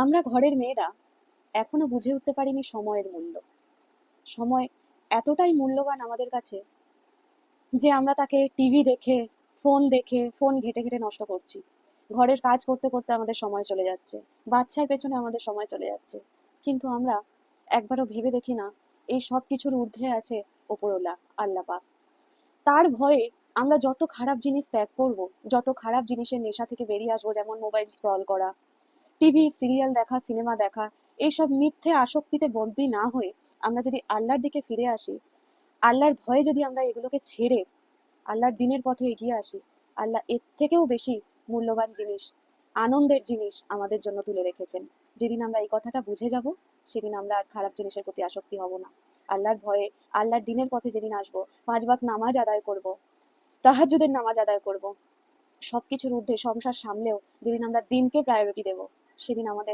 আমরা ঘরের মেয়েরা এখনো বুঝে উঠতে পারিনি সময়ের মূল্য। সময় এতটাই মূল্যবান আমাদের কাছে যে আমরা তাকে টিভি দেখে, ফোন ঘেটে ঘেটে নষ্ট করছি। ঘরের কাজ করতে করতে আমাদের সময় চলে যাচ্ছে, বাচ্চার পেছনে আমাদের সময় চলে যাচ্ছে। কিন্তু আমরা একবারও ভেবে দেখি না এই সব কিছুর ঊর্ধ্বে আছে ওপরওয়ালা, আল্লাহ পাক। তার ভয়ে আমরা যত খারাপ জিনিস ত্যাগ করব, যত খারাপ জিনিসের নেশা থেকে বেরিয়ে আসবো, যেমন মোবাইল স্ক্রল করা, টিভি সিরিয়াল দেখা, সিনেমা দেখা, এইসব মিথ্যে আসক্তিতে বন্দী না হয়ে আমরা যদি আল্লাহর দিকে ফিরে আসি, আল্লাহর ভয়ে যদি আমরা এগুলোকে ছেড়ে আল্লাহর দিনের পথে এগিয়ে আসি, আল্লাহ এর থেকেও বেশি মূল্যবান জিনিস, আনন্দের জিনিস আমাদের জন্য তুলে রেখেছেন। যেদিন আমরা এই কথাটা বুঝে যাব, সেদিন আমরা আর খারাপ জিনিসের প্রতি আসক্তি হব না। আল্লাহর ভয়ে আল্লাহর দিনের পথে যেদিন আসবো, 5 ওয়াক্ত নামাজ আদায় করব, তাহাজ্জুদের নামাজ আদায় করব, সবকিছুর ঊর্ধ্বে সংসার সামলেও যেদিন আমরা দিনকে প্রায়োরিটি দেব, সেদিন আমাদের